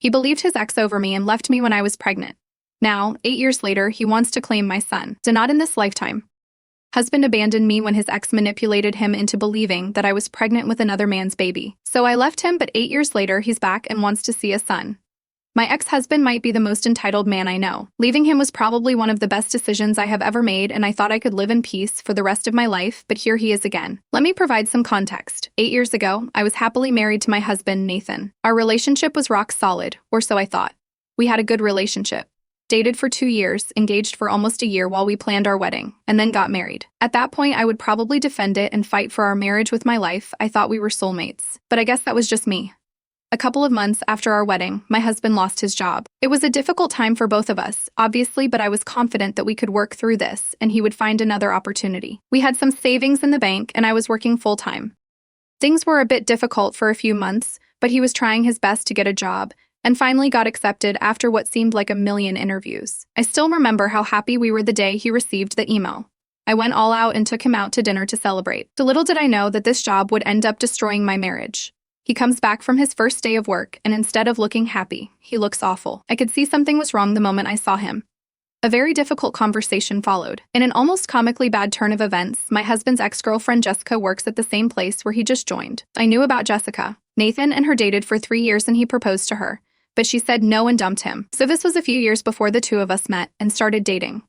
He believed his ex over me and left me when I was pregnant. Now, 8 years later, he wants to claim my son. Not in this lifetime. Husband abandoned me when his ex manipulated him into believing that I was pregnant with another man's baby. So I left him, but 8 years later, he's back and wants to see a son. My ex-husband might be the most entitled man I know. Leaving him was probably one of the best decisions I have ever made, and I thought I could live in peace for the rest of my life, but here he is again. Let me provide some context. 8 years ago, I was happily married to my husband, Nathan. Our relationship was rock solid, or so I thought. We had a good relationship. Dated for 2 years, engaged for almost a year while we planned our wedding, and then got married. At that point, I would probably defend it and fight for our marriage with my life. I thought we were soulmates. But I guess that was just me. A couple of months after our wedding, my husband lost his job. It was a difficult time for both of us, obviously, but I was confident that we could work through this and he would find another opportunity. We had some savings in the bank and I was working full-time. Things were a bit difficult for a few months, but he was trying his best to get a job and finally got accepted after what seemed like a million interviews. I still remember how happy we were the day he received the email. I went all out and took him out to dinner to celebrate. So little did I know that this job would end up destroying my marriage. He comes back from his first day of work, and instead of looking happy, he looks awful. I could see something was wrong the moment I saw him. A very difficult conversation followed. In an almost comically bad turn of events, my husband's ex-girlfriend Jessica works at the same place where he just joined. I knew about Jessica. Nathan and her dated for 3 years and he proposed to her, but she said no and dumped him. So this was a few years before the two of us met and started dating.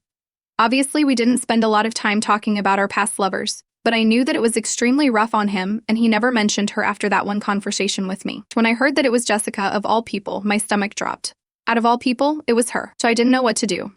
Obviously, we didn't spend a lot of time talking about our past lovers, but I knew that it was extremely rough on him, and he never mentioned her after that one conversation with me. When I heard that it was Jessica, of all people, my stomach dropped. Out of all people, it was her, so I didn't know what to do.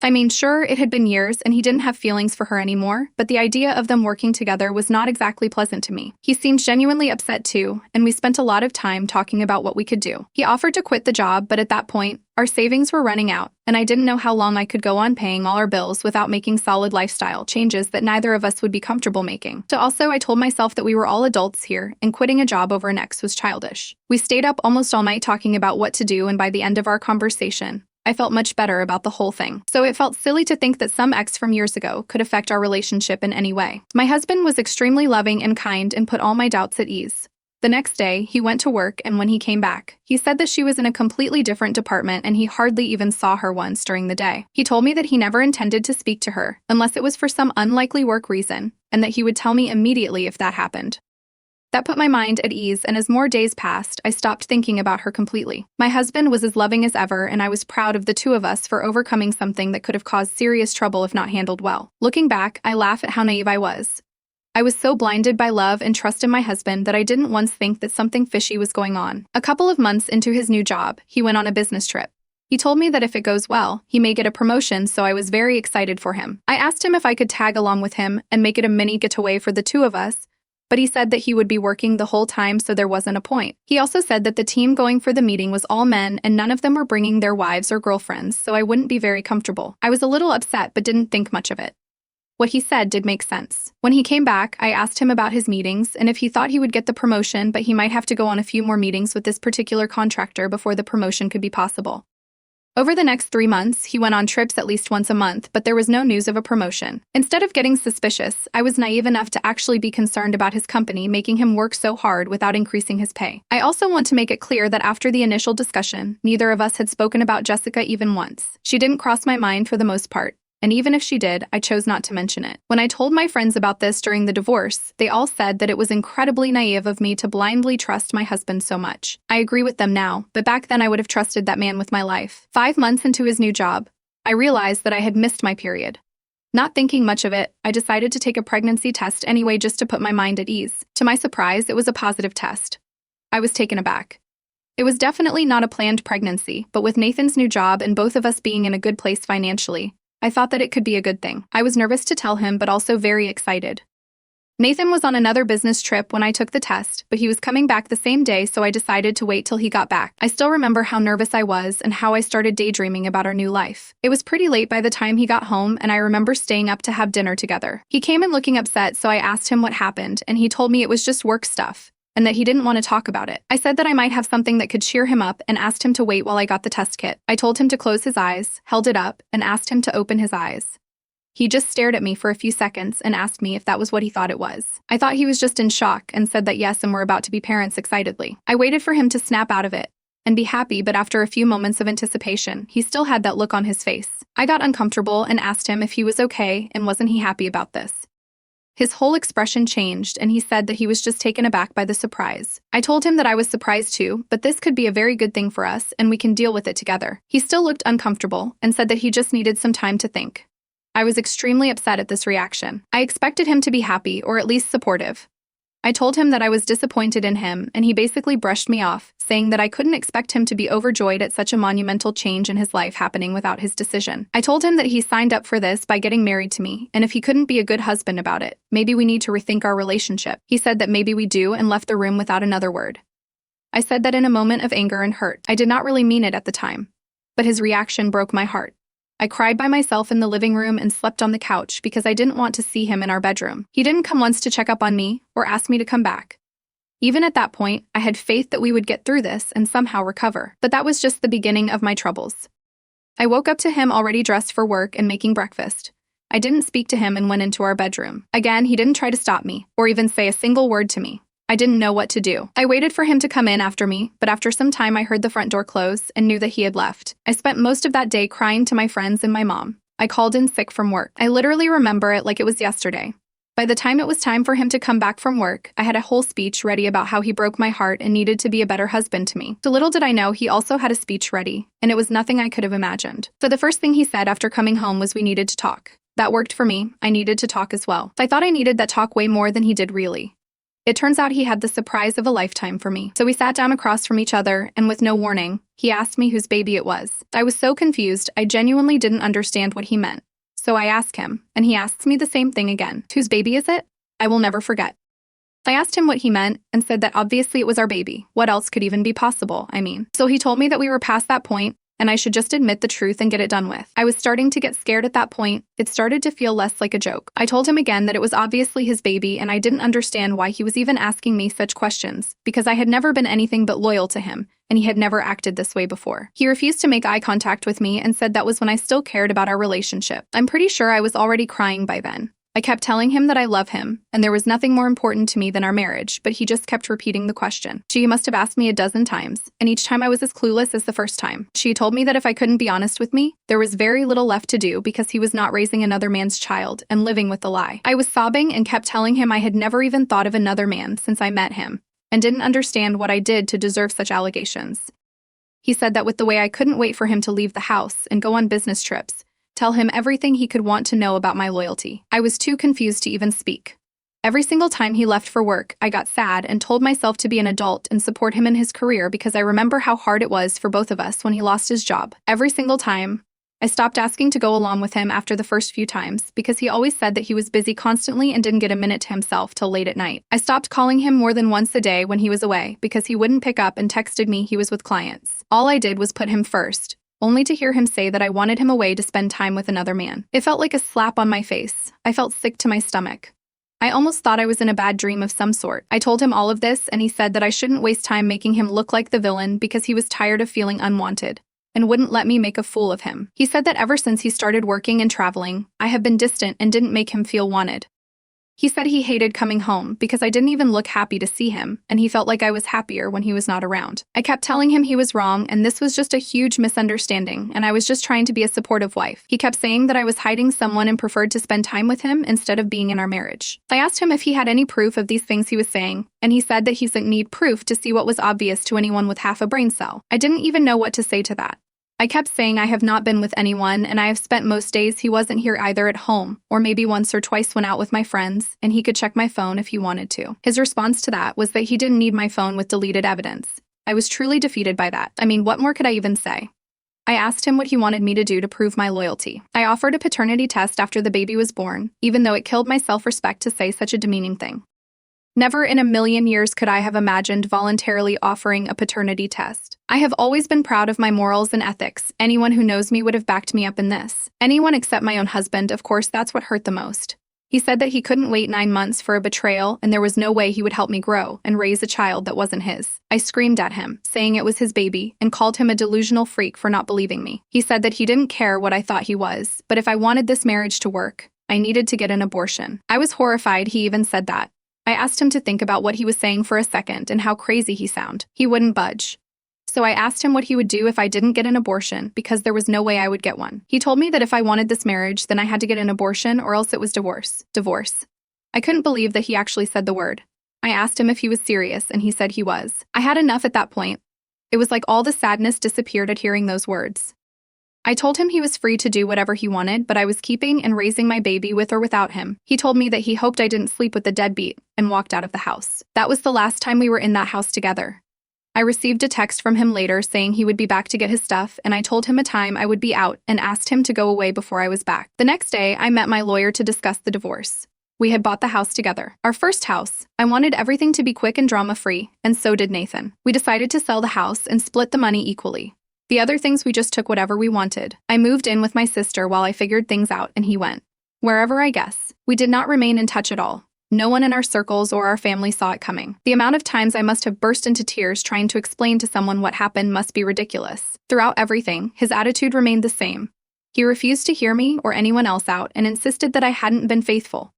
I mean, sure, it had been years and he didn't have feelings for her anymore, but the idea of them working together was not exactly pleasant to me. He seemed genuinely upset too, and we spent a lot of time talking about what we could do. He offered to quit the job, but at that point, our savings were running out, and I didn't know how long I could go on paying all our bills without making solid lifestyle changes that neither of us would be comfortable making. So also, I told myself that we were all adults here, and quitting a job over an ex was childish. We stayed up almost all night talking about what to do, and by the end of our conversation, I felt much better about the whole thing. So it felt silly to think that some ex from years ago could affect our relationship in any way. My husband was extremely loving and kind and put all my doubts at ease. The next day, he went to work, and when he came back, he said that she was in a completely different department and he hardly even saw her once during the day. He told me that he never intended to speak to her, unless it was for some unlikely work reason, and that he would tell me immediately if that happened. That put my mind at ease, and as more days passed, I stopped thinking about her completely. My husband was as loving as ever, and I was proud of the two of us for overcoming something that could have caused serious trouble if not handled well. Looking back, I laugh at how naive I was. I was so blinded by love and trust in my husband that I didn't once think that something fishy was going on. A couple of months into his new job, he went on a business trip. He told me that if it goes well, he may get a promotion, so I was very excited for him. I asked him if I could tag along with him and make it a mini getaway for the two of us, but he said that he would be working the whole time, so there wasn't a point. He also said that the team going for the meeting was all men and none of them were bringing their wives or girlfriends, so I wouldn't be very comfortable. I was a little upset but didn't think much of it. What he said did make sense. When he came back, I asked him about his meetings and if he thought he would get the promotion, but he might have to go on a few more meetings with this particular contractor before the promotion could be possible. Over the next 3 months, he went on trips at least once a month, but there was no news of a promotion. Instead of getting suspicious, I was naive enough to actually be concerned about his company making him work so hard without increasing his pay. I also want to make it clear that after the initial discussion, neither of us had spoken about Jessica even once. She didn't cross my mind for the most part, and even if she did, I chose not to mention it. When I told my friends about this during the divorce, they all said that it was incredibly naive of me to blindly trust my husband so much. I agree with them now, but back then I would have trusted that man with my life. 5 months into his new job, I realized that I had missed my period. Not thinking much of it, I decided to take a pregnancy test anyway just to put my mind at ease. To my surprise, it was a positive test. I was taken aback. It was definitely not a planned pregnancy, but with Nathan's new job and both of us being in a good place financially, I thought that it could be a good thing. I was nervous to tell him, but also very excited. Nathan was on another business trip when I took the test, but he was coming back the same day, so I decided to wait till he got back. I still remember how nervous I was and how I started daydreaming about our new life. It was pretty late by the time he got home, and I remember staying up to have dinner together. He came in looking upset, so I asked him what happened, and he told me it was just work stuff, and that he didn't want to talk about it. I said that I might have something that could cheer him up and asked him to wait while I got the test kit. I told him to close his eyes, held it up, and asked him to open his eyes. He just stared at me for a few seconds and asked me if that was what he thought it was. I thought he was just in shock and said that yes, and we're about to be parents excitedly. I waited for him to snap out of it, and be happy, but after a few moments of anticipation, he still had that look on his face. I got uncomfortable and asked him if he was okay and wasn't he happy about this. His whole expression changed, and he said that he was just taken aback by the surprise. I told him that I was surprised too, but this could be a very good thing for us, and we can deal with it together. He still looked uncomfortable and said that he just needed some time to think. I was extremely upset at this reaction. I expected him to be happy or at least supportive. I told him that I was disappointed in him, and he basically brushed me off, saying that I couldn't expect him to be overjoyed at such a monumental change in his life happening without his decision. I told him that he signed up for this by getting married to me, and if he couldn't be a good husband about it, maybe we need to rethink our relationship. He said that maybe we do and left the room without another word. I said that in a moment of anger and hurt. I did not really mean it at the time, but his reaction broke my heart. I cried by myself in the living room and slept on the couch because I didn't want to see him in our bedroom. He didn't come once to check up on me or ask me to come back. Even at that point, I had faith that we would get through this and somehow recover. But that was just the beginning of my troubles. I woke up to him already dressed for work and making breakfast. I didn't speak to him and went into our bedroom. Again, he didn't try to stop me or even say a single word to me. I didn't know what to do. I waited for him to come in after me, but after some time I heard the front door close and knew that he had left. I spent most of that day crying to my friends and my mom. I called in sick from work. I literally remember it like it was yesterday. By the time it was time for him to come back from work, I had a whole speech ready about how he broke my heart and needed to be a better husband to me. So little did I know he also had a speech ready, and it was nothing I could have imagined. So the first thing he said after coming home was we needed to talk. That worked for me. I needed to talk as well. I thought I needed that talk way more than he did really. It turns out he had the surprise of a lifetime for me. So we sat down across from each other, and with no warning, he asked me whose baby it was. I was so confused, I genuinely didn't understand what he meant. So I asked him, and he asks me the same thing again. Whose baby is it? I will never forget. I asked him what he meant and said that obviously it was our baby. What else could even be possible, So he told me that we were past that point, and I should just admit the truth and get it done with. I was starting to get scared at that point. It started to feel less like a joke. I told him again that it was obviously his baby, and I didn't understand why he was even asking me such questions, because I had never been anything but loyal to him, and he had never acted this way before. He refused to make eye contact with me and said that was when I still cared about our relationship. I'm pretty sure I was already crying by then. I kept telling him that I love him, and there was nothing more important to me than our marriage, but he just kept repeating the question. She must have asked me a dozen times, and each time I was as clueless as the first time. She told me that if I couldn't be honest with me, there was very little left to do because he was not raising another man's child and living with the lie. I was sobbing and kept telling him I had never even thought of another man since I met him, and didn't understand what I did to deserve such allegations. He said that with the way I couldn't wait for him to leave the house and go on business trips, tell him everything he could want to know about my loyalty. I was too confused to even speak. Every single time he left for work, I got sad and told myself to be an adult and support him in his career because I remember how hard it was for both of us when he lost his job. Every single time, I stopped asking to go along with him after the first few times because he always said that he was busy constantly and didn't get a minute to himself till late at night. I stopped calling him more than once a day when he was away because he wouldn't pick up and texted me he was with clients. All I did was put him first, only to hear him say that I wanted him away to spend time with another man. It felt like a slap on my face. I felt sick to my stomach. I almost thought I was in a bad dream of some sort. I told him all of this, and he said that I shouldn't waste time making him look like the villain because he was tired of feeling unwanted and wouldn't let me make a fool of him. He said that ever since he started working and traveling, I have been distant and didn't make him feel wanted. He said he hated coming home because I didn't even look happy to see him, and he felt like I was happier when he was not around. I kept telling him he was wrong, and this was just a huge misunderstanding, and I was just trying to be a supportive wife. He kept saying that I was hiding someone and preferred to spend time with him instead of being in our marriage. I asked him if he had any proof of these things he was saying, and he said that he didn't need proof to see what was obvious to anyone with half a brain cell. I didn't even know what to say to that. I kept saying I have not been with anyone, and I have spent most days he wasn't here either at home, or maybe once or twice went out with my friends, and he could check my phone if he wanted to. His response to that was that he didn't need my phone with deleted evidence. I was truly defeated by that. What more could I even say? I asked him what he wanted me to do to prove my loyalty. I offered a paternity test after the baby was born, even though it killed my self-respect to say such a demeaning thing. Never in a million years could I have imagined voluntarily offering a paternity test. I have always been proud of my morals and ethics. Anyone who knows me would have backed me up in this. Anyone except my own husband, of course, that's what hurt the most. He said that he couldn't wait 9 months for a betrayal and there was no way he would help me grow and raise a child that wasn't his. I screamed at him, saying it was his baby, and called him a delusional freak for not believing me. He said that he didn't care what I thought he was, but if I wanted this marriage to work, I needed to get an abortion. I was horrified he even said that. I asked him to think about what he was saying for a second and how crazy he sounded. He wouldn't budge. so I asked him what he would do if I didn't get an abortion because there was no way I would get one. He told me that if I wanted this marriage, then I had to get an abortion or else it was divorce. Divorce. I couldn't believe that he actually said the word. I asked him if he was serious, and he said he was. I had enough at that point. It was like all the sadness disappeared at hearing those words. I told him he was free to do whatever he wanted, but I was keeping and raising my baby with or without him. He told me that he hoped I didn't sleep with the deadbeat and walked out of the house. That was the last time we were in that house together. I received a text from him later saying he would be back to get his stuff, and I told him a time I would be out and asked him to go away before I was back. The next day, I met my lawyer to discuss the divorce. We had bought the house together. Our first house. I wanted everything to be quick and drama-free, and so did Nathan. We decided to sell the house and split the money equally. The other things we just took whatever we wanted. I moved in with my sister while I figured things out, and he went wherever, I guess. We did not remain in touch at all. No one in our circles or our family saw it coming. The amount of times I must have burst into tears trying to explain to someone what happened must be ridiculous. Throughout everything, his attitude remained the same. He refused to hear me or anyone else out and insisted that I hadn't been faithful.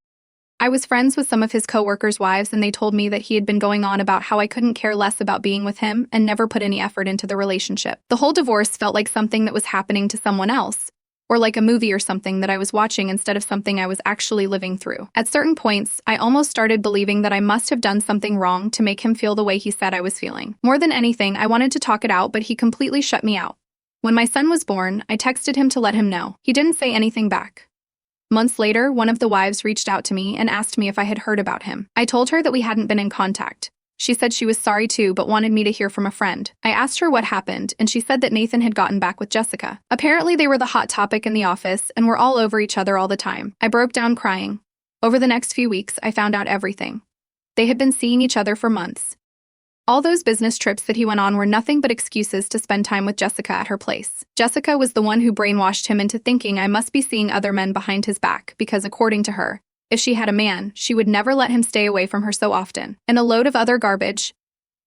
I was friends with some of his co-workers' wives, and they told me that he had been going on about how I couldn't care less about being with him and never put any effort into the relationship. The whole divorce felt like something that was happening to someone else, or like a movie or something that I was watching instead of something I was actually living through. At certain points, I almost started believing that I must have done something wrong to make him feel the way he said I was feeling. More than anything, I wanted to talk it out, but he completely shut me out. When my son was born, I texted him to let him know. He didn't say anything back. Months later, one of the wives reached out to me and asked me if I had heard about him. I told her that we hadn't been in contact. She said she was sorry too, but wanted me to hear from a friend. I asked her what happened, and she said that Nathan had gotten back with Jessica. Apparently, they were the hot topic in the office and were all over each other all the time. I broke down crying. Over the next few weeks, I found out everything. They had been seeing each other for months. All those business trips that he went on were nothing but excuses to spend time with Jessica at her place. Jessica was the one who brainwashed him into thinking I must be seeing other men behind his back because, according to her, if she had a man, she would never let him stay away from her so often. And a load of other garbage.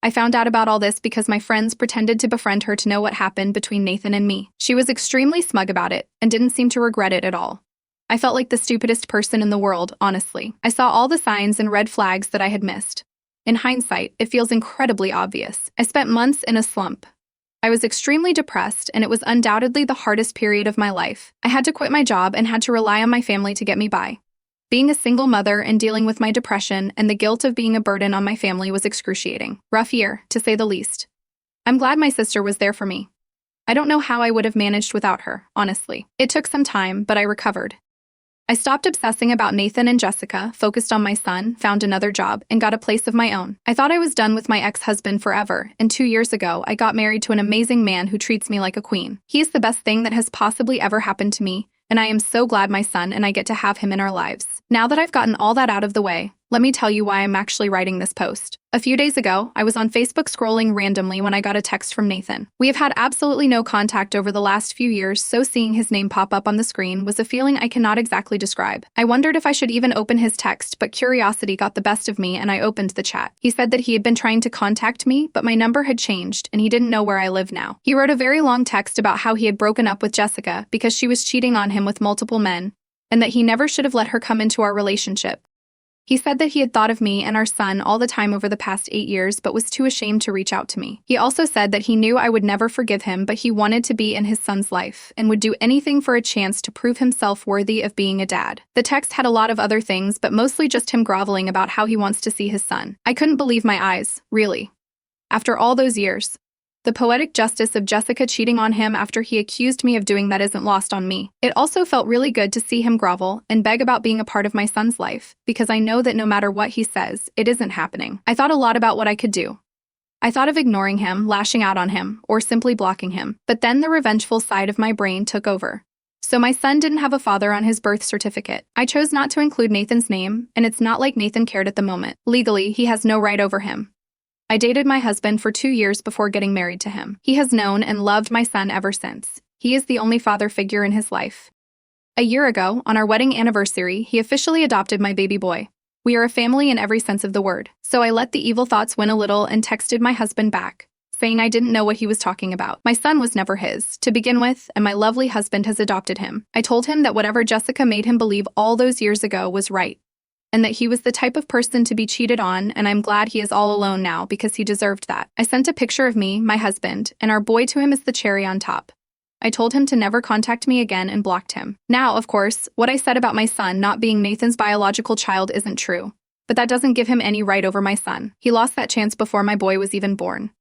I found out about all this because my friends pretended to befriend her to know what happened between Nathan and me. She was extremely smug about it and didn't seem to regret it at all. I felt like the stupidest person in the world, honestly. I saw all the signs and red flags that I had missed. In hindsight, it feels incredibly obvious. I spent months in a slump. I was extremely depressed, and it was undoubtedly the hardest period of my life. I had to quit my job and had to rely on my family to get me by. Being a single mother and dealing with my depression and the guilt of being a burden on my family was excruciating. Rough year, to say the least. I'm glad my sister was there for me. I don't know how I would have managed without her, honestly. It took some time, but I recovered. I stopped obsessing about Nathan and Jessica, focused on my son, found another job, and got a place of my own. I thought I was done with my ex-husband forever, and 2 years ago, I got married to an amazing man who treats me like a queen. He is the best thing that has possibly ever happened to me, and I am so glad my son and I get to have him in our lives. Now that I've gotten all that out of the way, let me tell you why I'm actually writing this post. A few days ago, I was on Facebook scrolling randomly when I got a text from Nathan. We have had absolutely no contact over the last few years, so seeing his name pop up on the screen was a feeling I cannot exactly describe. I wondered if I should even open his text, but curiosity got the best of me and I opened the chat. He said that he had been trying to contact me, but my number had changed and he didn't know where I live now. He wrote a very long text about how he had broken up with Jessica because she was cheating on him with multiple men, and that he never should have let her come into our relationship. He said that he had thought of me and our son all the time over the past 8 years, but was too ashamed to reach out to me. He also said that he knew I would never forgive him, but he wanted to be in his son's life and would do anything for a chance to prove himself worthy of being a dad. The text had a lot of other things, but mostly just him groveling about how he wants to see his son. I couldn't believe my eyes, really. After all those years. The poetic justice of Jessica cheating on him after he accused me of doing that isn't lost on me. It also felt really good to see him grovel and beg about being a part of my son's life, because I know that no matter what he says, it isn't happening. I thought a lot about what I could do. I thought of ignoring him, lashing out on him, or simply blocking him. But then the revengeful side of my brain took over. So my son didn't have a father on his birth certificate. I chose not to include Nathan's name, and it's not like Nathan cared at the moment. Legally, he has no right over him. I dated my husband for 2 years before getting married to him. He has known and loved my son ever since. He is the only father figure in his life. A year ago, on our wedding anniversary, he officially adopted my baby boy. We are a family in every sense of the word. So I let the evil thoughts win a little and texted my husband back, saying I didn't know what he was talking about. My son was never his, to begin with, and my lovely husband has adopted him. I told him that whatever Jessica made him believe all those years ago was right. and that he was the type of person to be cheated on, and I'm glad he is all alone now because he deserved that. I sent a picture of me, my husband, and our boy to him as the cherry on top. I told him to never contact me again and blocked him. Now, of course, what I said about my son not being Nathan's biological child isn't true, but that doesn't give him any right over my son. He lost that chance before my boy was even born.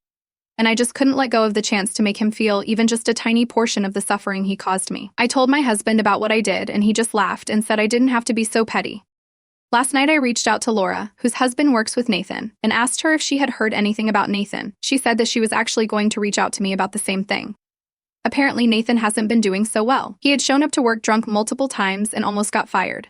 And I just couldn't let go of the chance to make him feel even just a tiny portion of the suffering he caused me. I told my husband about what I did, and he just laughed and said I didn't have to be so petty. Last night I reached out to Laura, whose husband works with Nathan, and asked her if she had heard anything about Nathan. She said that she was actually going to reach out to me about the same thing. Apparently, Nathan hasn't been doing so well. He had shown up to work drunk multiple times and almost got fired.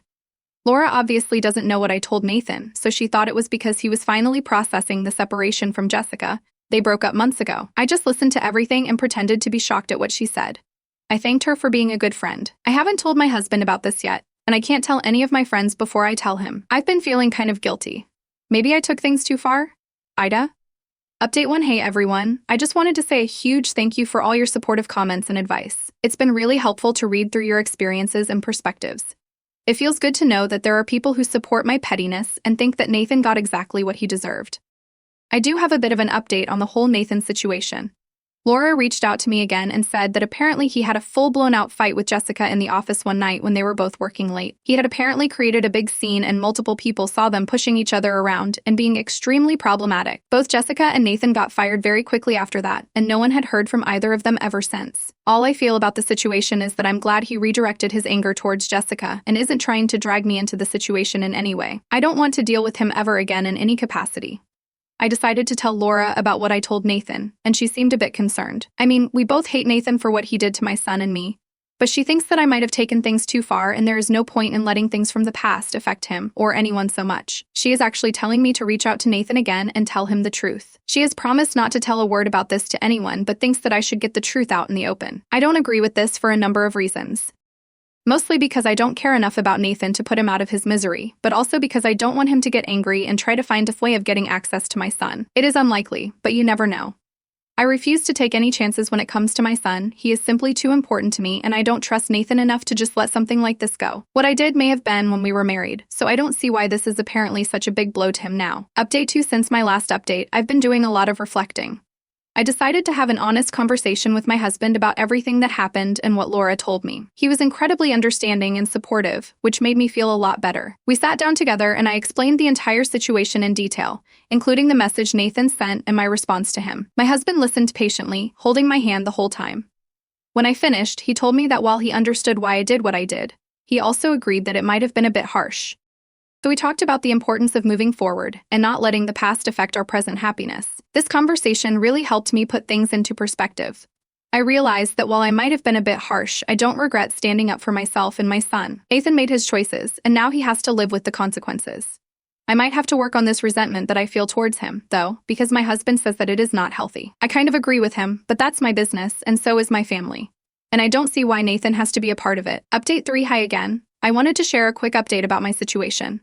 Laura obviously doesn't know what I told Nathan, so she thought it was because he was finally processing the separation from Jessica. They broke up months ago. I just listened to everything and pretended to be shocked at what she said. I thanked her for being a good friend. I haven't told my husband about this yet, and I can't tell any of my friends before I tell him. I've been feeling kind of guilty. Maybe I took things too far? Ida? Update 1. Hey everyone, I just wanted to say a huge thank you for all your supportive comments and advice. It's been really helpful to read through your experiences and perspectives. It feels good to know that there are people who support my pettiness and think that Nathan got exactly what he deserved. I do have a bit of an update on the whole Nathan situation. Laura reached out to me again and said that apparently he had a full-blown-out fight with Jessica in the office one night when they were both working late. He had apparently created a big scene and multiple people saw them pushing each other around and being extremely problematic. Both Jessica and Nathan got fired very quickly after that, and no one had heard from either of them ever since. All I feel about the situation is that I'm glad he redirected his anger towards Jessica and isn't trying to drag me into the situation in any way. I don't want to deal with him ever again in any capacity. I decided to tell Laura about what I told Nathan, and she seemed a bit concerned. I mean, we both hate Nathan for what he did to my son and me, but she thinks that I might have taken things too far and there is no point in letting things from the past affect him or anyone so much. She is actually telling me to reach out to Nathan again and tell him the truth. She has promised not to tell a word about this to anyone, but thinks that I should get the truth out in the open. I don't agree with this for a number of reasons. Mostly because I don't care enough about Nathan to put him out of his misery, but also because I don't want him to get angry and try to find a way of getting access to my son. It is unlikely, but you never know. I refuse to take any chances when it comes to my son. He is simply too important to me, and I don't trust Nathan enough to just let something like this go. What I did may have been when we were married, so I don't see why this is apparently such a big blow to him now. Update 2. Since my last update, I've been doing a lot of reflecting. I decided to have an honest conversation with my husband about everything that happened and what Laura told me. He was incredibly understanding and supportive, which made me feel a lot better. We sat down together and I explained the entire situation in detail, including the message Nathan sent and my response to him. My husband listened patiently, holding my hand the whole time. When I finished, he told me that while he understood why I did what I did, he also agreed that it might have been a bit harsh. So we talked about the importance of moving forward and not letting the past affect our present happiness. This conversation really helped me put things into perspective. I realized that while I might have been a bit harsh, I don't regret standing up for myself and my son. Nathan made his choices, and now he has to live with the consequences. I might have to work on this resentment that I feel towards him, though, because my husband says that it is not healthy. I kind of agree with him, but that's my business, and so is my family. And I don't see why Nathan has to be a part of it. Update 3. Hi again. I wanted to share a quick update about my situation.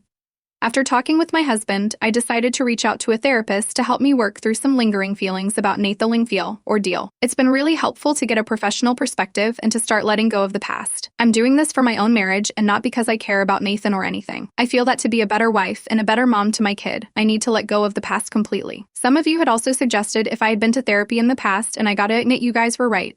After talking with my husband, I decided to reach out to a therapist to help me work through some lingering feelings about Nathan feel ordeal. It's been really helpful to get a professional perspective and to start letting go of the past. I'm doing this for my own marriage and not because I care about Nathan or anything. I feel that to be a better wife and a better mom to my kid, I need to let go of the past completely. Some of you had also suggested if I had been to therapy in the past, and I gotta admit you guys were right.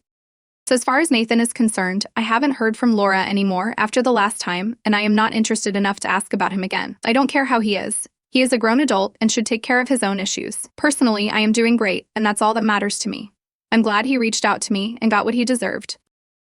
So as far as Nathan is concerned, I haven't heard from Laura anymore after the last time, and I am not interested enough to ask about him again. I don't care how he is. He is a grown adult and should take care of his own issues. Personally, I am doing great, and that's all that matters to me. I'm glad he reached out to me and got what he deserved.